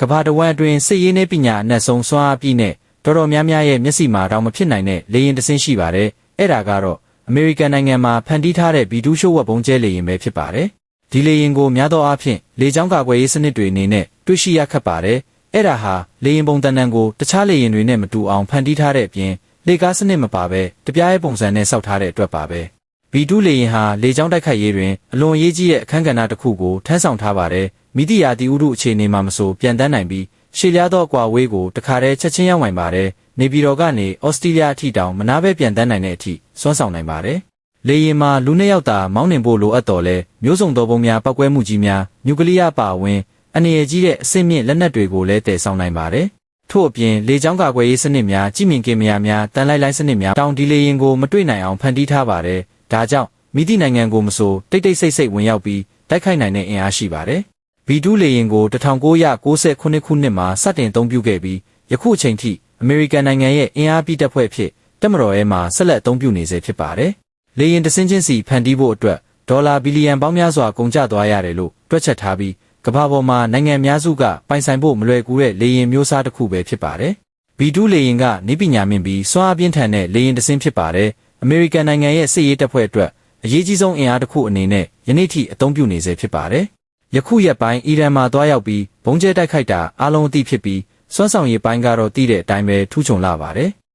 ကဘာတဝမ်းအတွင်းစစ်ရေးနဲ့ပညာအနက်ဆုံးစွမ်းအားပြည့်နဲ့တော်တော်များများရဲ့မျက်စိမှာတောင်မဖြစ်နိုင်တဲ့လေယာဉ်တစ်စင်းရှိပါတယ်။အဲ့ဒါကတော့အမေရိကန်နိုင်ငံမှာဖန်တီးထားတဲ့ B2 ရှို့ဝက်ပုံကျဲလေယာဉ်ပဲဖြစ်ပါတယ်။ဒီလေယာဉ်ကိုများသောအားဖြင့်လေကြောင်းကာကွယ်ရေးစနစ်တွေအနေနဲ့တွေ့ရှိရခက်ပါတယ်။အဲ့ဒါဟာလေယာဉ်ပုံတန်တန်ကိုတခြားလေယာဉ်တွေနဲ့မတူအောင်ဖန်တီးထားတဲ့အပြင်လေကားစနစ်မပါဘဲတပြားရဲ့ပုံစံနဲ့စောက်ထားတဲ့အတွက်ပါပဲ။ B2 လေယာဉ်ဟာလေကြောင်းတိုက်ခိုက်ရေးတွင်အလွန်အရေးကြီးတဲ့အခန်းကဏ္ဍတစ်ခုကိုထမ်းဆောင်ထားပါတယ်။မိသည့်ရာသီဥတုအခြေအနေမှာမဆိုပြန်တန်းနိုင်ပြီးရှည်လျားသောအကွာအဝေးကိုတခါတည်းချက်ချင်းရောက်နိုင်ပါတယ်။နေပြည်တော်ကနေဩစတြေးလျအထိတောင်မနားပဲပြန်တန်းနိုင်တဲ့အထိစွမ်းဆောင်နိုင်ပါတယ်။လေယာဉ်မှာလူနှစ်ယောက်သာမောင်းနှင်ဖို့လိုအပ်တော်လဲမျိုးစုံသောပုံများပောက်ကွဲမှုကြီးများနျူကလ িয়ার ပါဝင်အနေရကြီးတဲ့အဆင့်မြင့်လက်နက်တွေကိုလည်းတည်ဆောင်နိုင်ပါတယ်။ထို့အပြင်လေကြောင်းကာကွယ်ရေးစနစ်များကြည်မြင်ကင်မရာများတန်လိုက်စနစ်များတောင်ဒီလေယာဉ်ကိုမတွေ့နိုင်အောင်ဖန်တီးထားပါတယ်။ဒါကြောင့်မိသည့်နိုင်ငံကိုမဆိုတိတ်တိတ်ဆိတ်ဆိတ်ဝင်ရောက်ပြီးတိုက်ခိုက်နိုင်တဲ့အင်အားရှိပါတယ်။ B2 လေယာဉ်ကို1998ခုနှစ်မှာစတင်အသုံးပြုခဲ့ပြီးယခုအချိန်ထိအမေရိကန်နိုင်ငံရဲ့အင်အားပြည့်တပ်ဖွဲ့ဖြစ်တပ်မတော်ရဲ့မှာဆက်လက်အသုံးပြုနေစေဖြစ်ပါတယ်။လေယာဉ်တစ်စင်းချင်းစီဖန်တီးဖို့အတွက်ဒေါ်လာဘီလီယံပေါင်းများစွာကုန်ကျသွားရတယ်လို့တွက်ချက်ထားပြီးကမ္ဘာပေါ်မှာနိုင်ငံများစုကပိုင်ဆိုင်ဖို့မလွယ်ကူတဲ့လေယာဉ်မျိုးစားတစ်ခုပဲဖြစ်ပါတယ်။ B2 လေယာဉ်ကနည်းပညာမြင့်ပြီးစွမ်းအားပြင်းထန်တဲ့လေယာဉ်တစ်စင်းဖြစ်ပါတယ်။အမေရိကန်နိုင်ငံရဲ့စစ်ရေးတပ်ဖွဲ့အတွက်အရေးကြီးဆုံးအင်အားတစ်ခုအနေနဲ့ယနေ့ထိအသုံးပြုနေစေဖြစ်ပါတယ်။ယခုရက်ပိုင်းအီရန်မှာတွားရောက်ပြီးဘုံကျဲတိုက်ခိုက်တာအားလုံးအသိဖြစ်ပြီးစွမ်းဆောင်ရည်ပိုင်းကတော့သိတဲ့အတိုင်းပဲထူးချွန်လာပါတယ်။